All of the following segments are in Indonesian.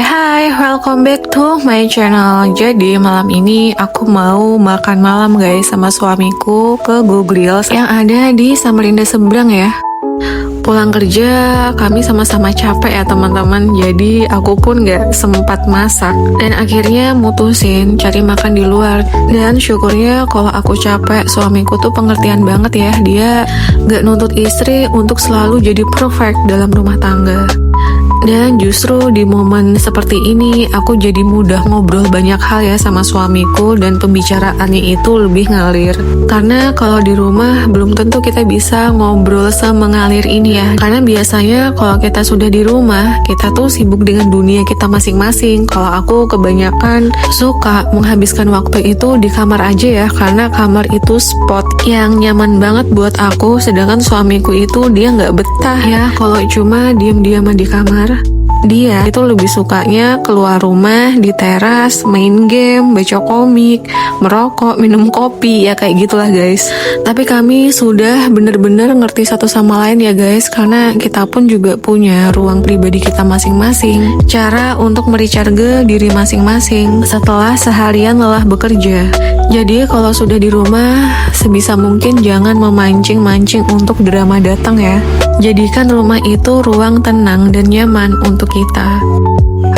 Hai, welcome back to my channel. Jadi malam ini aku mau makan malam guys sama suamiku ke Go Grills yang ada di Samarinda seberang ya. Pulang kerja kami sama-sama capek ya teman-teman, jadi aku pun gak sempat masak dan akhirnya mutusin cari makan di luar. Dan syukurnya kalau aku capek, suamiku tuh pengertian banget ya. Dia gak nuntut istri untuk selalu jadi perfect dalam rumah tangga. Dan justru di momen seperti ini aku jadi mudah ngobrol banyak hal ya sama suamiku, dan pembicaraannya itu lebih ngalir. Karena kalau di rumah belum tentu kita bisa ngobrol semengalir ini ya. Karena biasanya kalau kita sudah di rumah, kita tuh sibuk dengan dunia kita masing-masing. Kalau aku kebanyakan suka menghabiskan waktu itu di kamar aja ya, karena kamar itu spot yang nyaman banget buat aku. Sedangkan suamiku itu dia nggak betah ya kalau cuma diam-diaman di kamar. Dia itu lebih sukanya keluar rumah, di teras, main game, baca komik, merokok, minum kopi, ya kayak gitulah guys. Tapi kami sudah bener-bener ngerti satu sama lain ya guys, karena kita pun juga punya ruang pribadi kita masing-masing. Cara untuk merecharge diri masing-masing setelah seharian lelah bekerja. Jadi kalau sudah di rumah, sebisa mungkin jangan memancing-mancing untuk drama datang ya. Jadikan rumah itu ruang tenang dan nyaman untuk kita.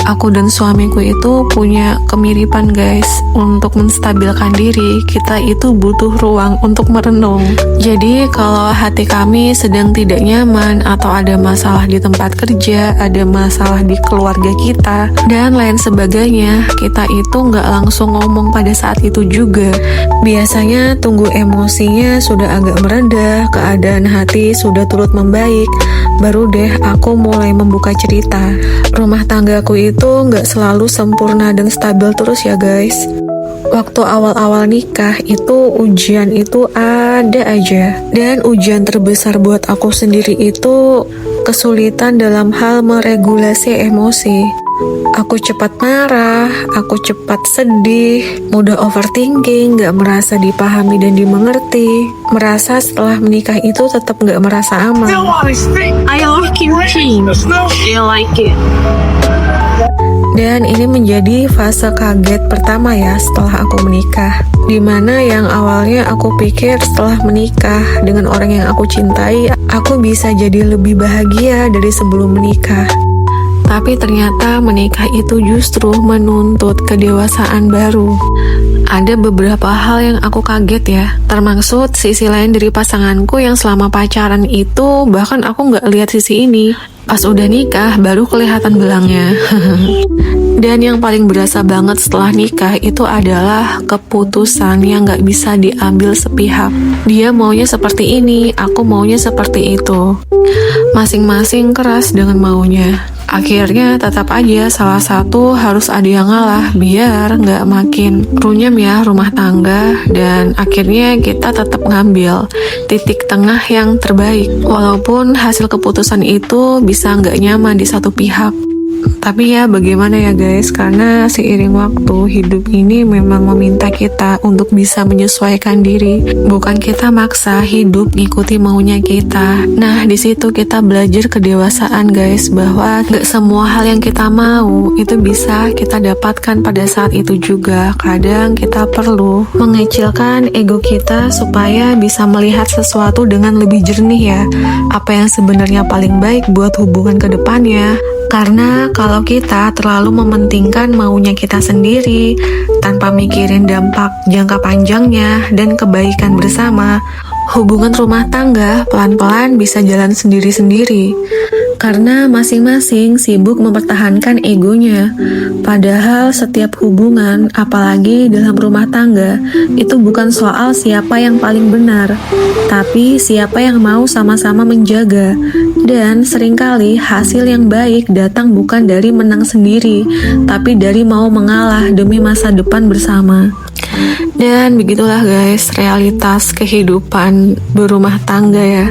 Aku dan suamiku itu punya kemiripan guys. Untuk menstabilkan diri, kita itu butuh ruang untuk merenung. Jadi kalau hati kami sedang tidak nyaman, atau ada masalah di tempat kerja, ada masalah di keluarga kita, dan lain sebagainya, kita itu nggak langsung ngomong pada saat itu juga. Biasanya tunggu emosinya sudah agak mereda, keadaan hati sudah turut membaik, baru deh aku mulai membuka cerita. Rumah tanggaku itu nggak selalu sempurna dan stabil terus ya guys. Waktu awal-awal nikah itu ujian itu ada aja. Dan ujian terbesar buat aku sendiri itu kesulitan dalam hal meregulasi emosi. Aku cepat marah, aku cepat sedih, mudah overthinking, gak merasa dipahami dan dimengerti. Merasa setelah menikah itu tetap gak merasa aman. I love kimchi. Do you like it? Dan ini menjadi fase kaget pertama ya setelah aku menikah. Dimana yang awalnya aku pikir setelah menikah dengan orang yang aku cintai, aku bisa jadi lebih bahagia dari sebelum menikah. Tapi ternyata menikah itu justru menuntut kedewasaan baru. Ada beberapa hal yang aku kaget ya, termaksud sisi lain dari pasanganku yang selama pacaran itu bahkan aku nggak lihat sisi ini. Pas udah nikah baru kelihatan belangnya. Dan yang paling berasa banget setelah nikah itu adalah keputusan yang gak bisa diambil sepihak. Dia maunya seperti ini, aku maunya seperti itu. Masing-masing keras dengan maunya. Akhirnya tetap aja salah satu harus ada yang ngalah biar nggak makin runyam ya rumah tangga, dan akhirnya kita tetap ngambil titik tengah yang terbaik walaupun hasil keputusan itu bisa nggak nyaman di satu pihak. Tapi ya bagaimana ya guys, karena seiring waktu hidup ini memang meminta kita untuk bisa menyesuaikan diri, bukan kita maksa hidup ngikuti maunya kita. Nah di situ kita belajar kedewasaan guys, bahwa gak semua hal yang kita mau itu bisa kita dapatkan pada saat itu juga. Kadang kita perlu mengecilkan ego kita supaya bisa melihat sesuatu dengan lebih jernih ya, apa yang sebenarnya paling baik buat hubungan kedepannya. Karena kalau kita terlalu mementingkan maunya kita sendiri tanpa mikirin dampak jangka panjangnya dan kebaikan bersama, hubungan rumah tangga pelan-pelan bisa jalan sendiri-sendiri. Karena masing-masing sibuk mempertahankan egonya. Padahal setiap hubungan, apalagi dalam rumah tangga, itu bukan soal siapa yang paling benar, tapi siapa yang mau sama-sama menjaga. Dan seringkali hasil yang baik datang bukan dari menang sendiri, tapi dari mau mengalah demi masa depan bersama. Dan begitulah guys realitas kehidupan berumah tangga ya.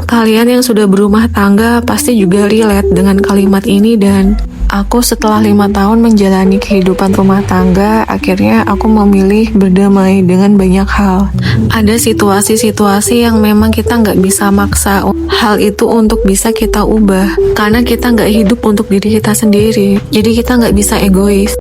Kalian yang sudah berumah tangga pasti juga relate dengan kalimat ini, dan Aku setelah 5 tahun menjalani kehidupan rumah tangga, akhirnya aku memilih berdamai dengan banyak hal. Ada situasi-situasi yang memang kita nggak bisa maksa hal itu untuk bisa kita ubah, karena kita nggak hidup untuk diri kita sendiri, jadi kita nggak bisa egois.